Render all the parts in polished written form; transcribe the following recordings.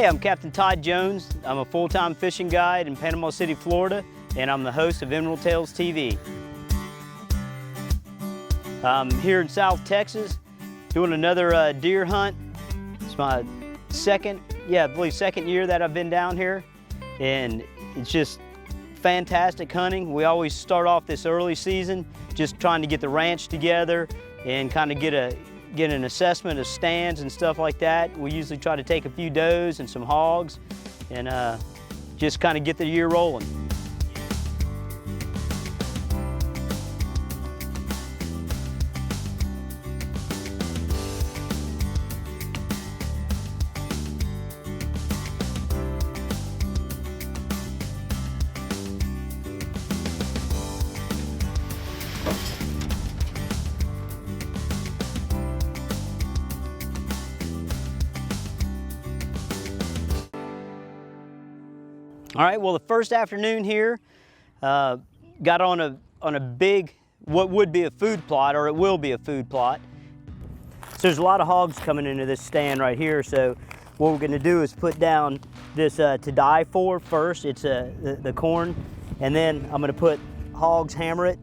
Hey, I'm Captain Todd Jones. I'm a full-time fishing guide in Panama City, Florida, and I'm the host of Emerald Tales TV. I'm here in South Texas doing another deer hunt. It's my second year that I've been down here, and it's just fantastic hunting. We always start off this early season just trying to get the ranch together and kind of get an assessment of stands and stuff like that. We usually try to take a few does and some hogs and just kind of get the year rolling. All right, well, the first afternoon here, got on a big, what would be a food plot, or it will be a food plot. So there's a lot of hogs coming into this stand right here, so what we're gonna do is put down this to die for first. It's the corn, and then I'm gonna put hogs, hammer it,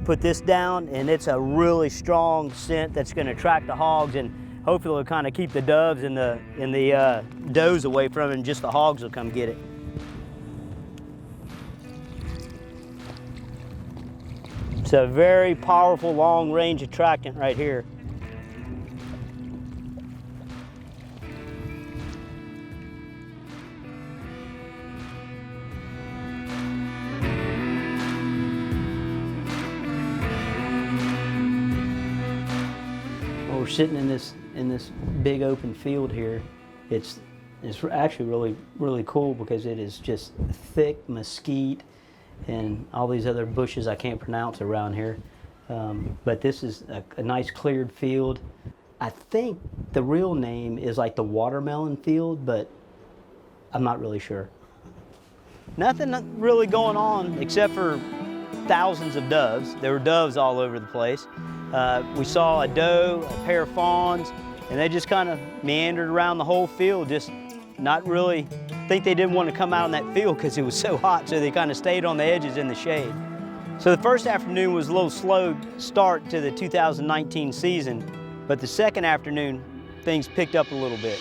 put this down, and it's a really strong scent that's gonna attract the hogs, and hopefully it'll kind of keep the doves and the does away from it, and just the hogs will come get it. It's a very powerful long-range attractant right here. Well, we're sitting in this big open field here. It's actually really cool because it is just thick mesquite and all these other bushes I can't pronounce around here. But this is a nice cleared field. I think the real name is like the watermelon field, but I'm not really sure. Nothing really going on except for thousands of doves. There were doves all over the place. We saw a doe, a pair of fawns, and they just kind of meandered around the whole field, just not really. I think they didn't want to come out on that field because it was so hot, so they kind of stayed on the edges in the shade. So the first afternoon was a little slow start to the 2019 season, but the second afternoon, things picked up a little bit.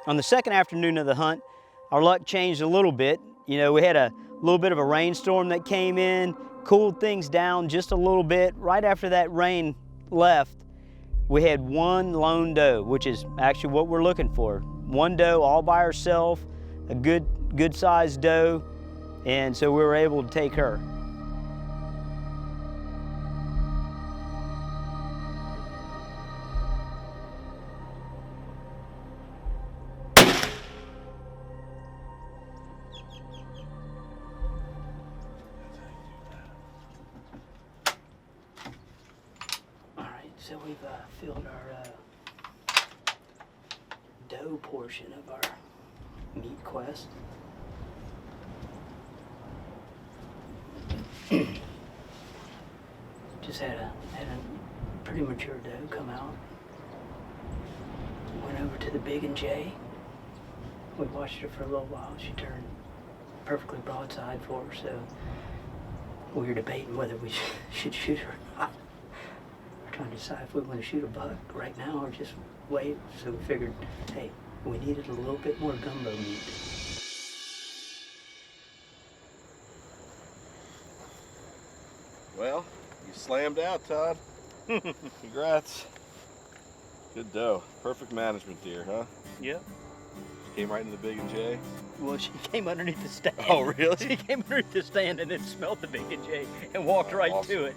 On the second afternoon of the hunt, our luck changed a little bit. You know, we had a little bit of a rainstorm that came in, cooled things down just a little bit. Right after that rain left, we had one lone doe, which is actually what we're looking for. One doe all by herself, a good sized doe, and so we were able to take her. So we've filled our doe portion of our meat quest. Just had a pretty mature doe come out. Went over to the Big and J. We watched her for a little while. She turned perfectly broadside for her, so we were debating whether we should shoot her or not. Trying to decide if we want to shoot a buck right now or just wait. So we figured, hey, we needed a little bit more gumbo meat. Well, you slammed out, Todd. Congrats. Good doe. Perfect management deer, huh? Yep. Came right into the Big and J. Well, she came underneath the stand. Oh, really? She came underneath the stand and then smelled the Big and J and walked right awesome. to it.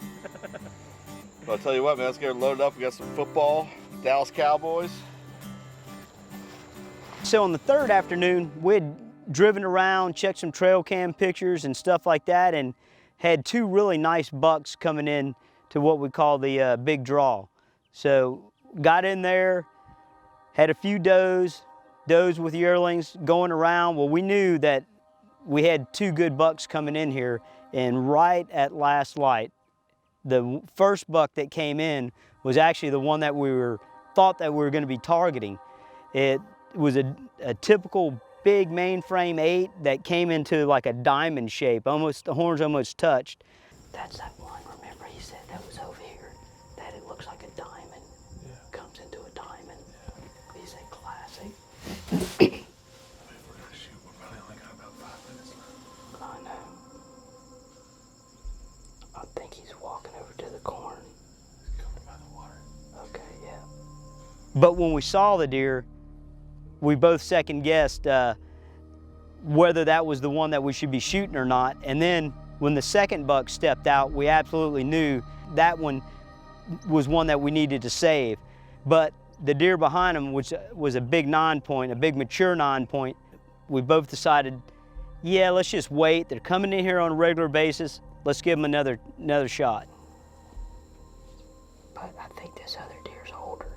Well, I'll tell you what, man, let's get her loaded up. We got some football, Dallas Cowboys. So on the third afternoon, we'd driven around, checked some trail cam pictures and stuff like that, and had two really nice bucks coming in to what we call the big draw. So got in there, had a few does with yearlings going around. Well, we knew that we had two good bucks coming in here, and right at last light, the first buck that came in was actually the one that we were thought that we were going to be targeting. It was a typical big mainframe 8 that came into like a diamond shape, almost the horns almost touched. That's that one, remember he said that was over here, that it looks like a diamond, comes into a diamond. Yeah. He's a classic. I mean, if we're gonna shoot, we're probably only got about 5 minutes left. I know. I think he's walking over to the corn. He's coming by the water. Okay, yeah. But when we saw the deer, we both second guessed whether that was the one that we should be shooting or not. And then when the second buck stepped out, we absolutely knew that one was one that we needed to save. But the deer behind him, which was a big 9-point, a big mature 9-point, we both decided, yeah, let's just wait. They're coming in here on a regular basis. Let's give them another shot. But I think this other deer's older.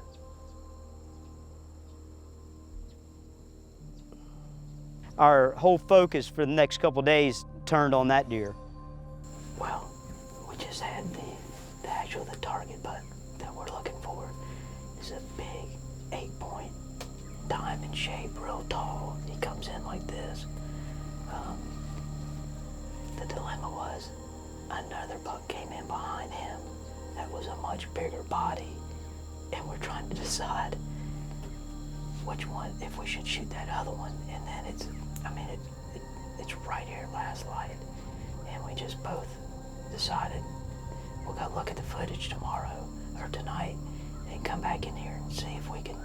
Our whole focus for the next couple of days turned on that deer. Well, we just had the target buck that we're looking for is a big 8-point diamond shape, real tall. He comes in like this. The dilemma was another buck came in behind him that was a much bigger body, and we're trying to decide which one, if we should shoot that other one. And then it's right here, last light, and we just both decided we'll go look at the footage tomorrow or tonight and come back in here and see if we can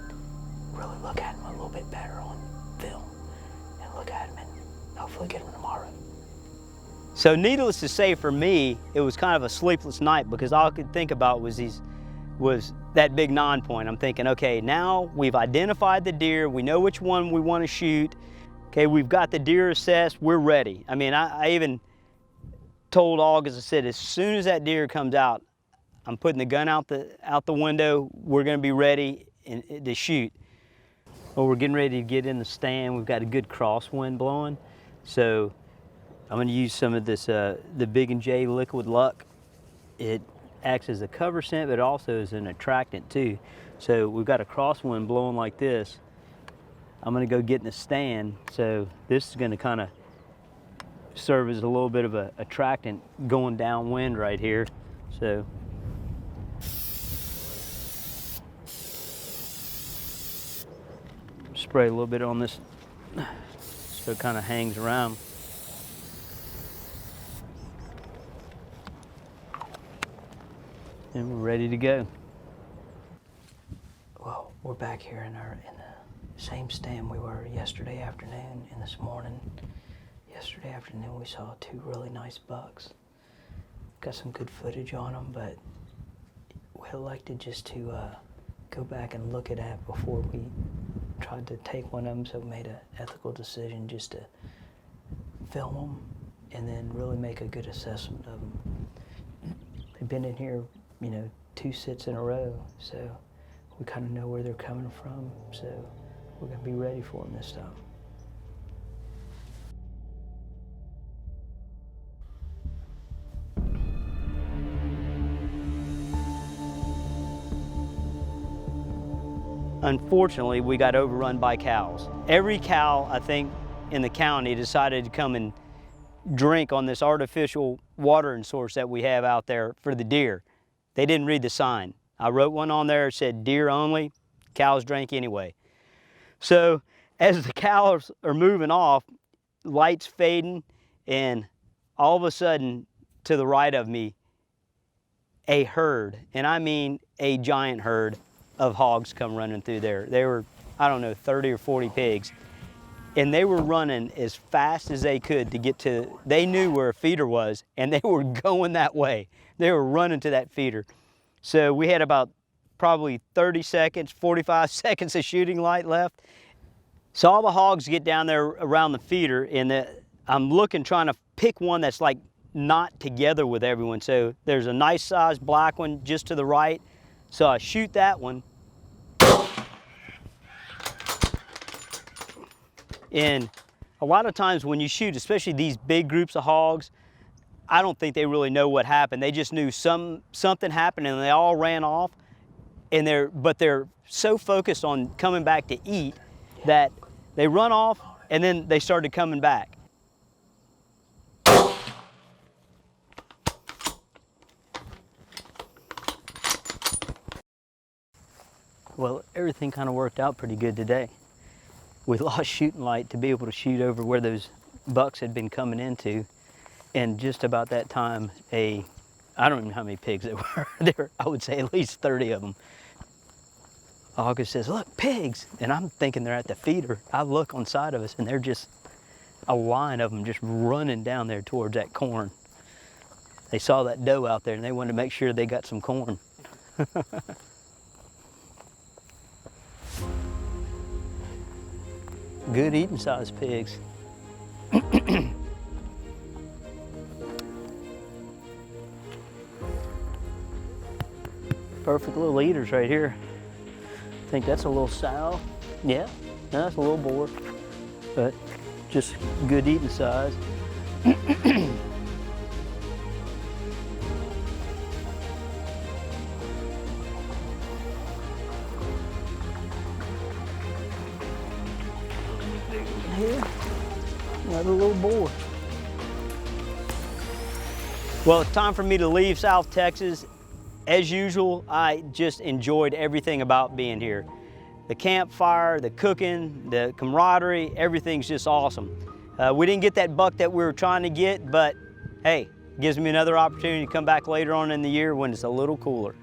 really look at him a little bit better on film and look at him and hopefully get him tomorrow. So needless to say, for me, it was kind of a sleepless night because all I could think about was that big 9-point. I'm thinking, okay, now we've identified the deer, we know which one we want to shoot. Okay, we've got the deer assessed, we're ready. I mean, I even told Hogs, I said, as soon as that deer comes out, I'm putting the gun out the window, we're gonna be ready to shoot. Well, we're getting ready to get in the stand. We've got a good crosswind blowing. So I'm gonna use some of this, the Big & J Liquid Luck. It acts as a cover scent, but also as an attractant too. So we've got a crosswind blowing like this. I'm gonna go get in the stand. So this is gonna kind of serve as a little bit of a attractant going downwind right here. So spray a little bit on this so it kind of hangs around. And we're ready to go. Well, we're back here in the same stand we were yesterday afternoon and this morning. Yesterday afternoon we saw 2 really nice bucks. Got some good footage on them, but we elected just to go back and look at that before we tried to take one of them, so we made an ethical decision just to film them and then really make a good assessment of them. They've been in here, 2 sits in a row, so we kind of know where they're coming from, so we're gonna be ready for them this time. Unfortunately, we got overrun by cows. Every cow, I think, in the county decided to come and drink on this artificial watering source that we have out there for the deer. They didn't read the sign. I wrote one on there that said deer only, cows drank anyway. So as the cows are moving off, lights fading, and all of a sudden to the right of me, a herd, and I mean a giant herd of hogs come running through there. They were, I don't know, 30 or 40 pigs. And they were running as fast as they could to get to, they knew where a feeder was, and they were going that way. They were running to that feeder. So we had about probably 30 seconds, 45 seconds of shooting light left. So all the hogs get down there around the feeder, and I'm looking, trying to pick one that's like not together with everyone. So there's a nice sized black one just to the right. So I shoot that one. And a lot of times when you shoot, especially these big groups of hogs, I don't think they really know what happened. They just knew something happened and they all ran off. and they're so focused on coming back to eat that they run off and then they started coming back. Well, everything kind of worked out pretty good today. We lost shooting light to be able to shoot over where those bucks had been coming into, and just about that time, I don't even know how many pigs there were. There, I would say at least 30 of them. August says, "Look, pigs!" And I'm thinking they're at the feeder. I look on side of us, and they're just a line of them just running down there towards that corn. They saw that doe out there, and they wanted to make sure they got some corn. Good eating sized pigs. Perfect little eaters right here. I think that's a little sow. Yeah, that's a little boar, but just good eating size. Here, another little boar. Well, it's time for me to leave South Texas. As usual, I just enjoyed everything about being here. The campfire, the cooking, the camaraderie, everything's just awesome. We didn't get that buck that we were trying to get, but hey, it gives me another opportunity to come back later on in the year when it's a little cooler.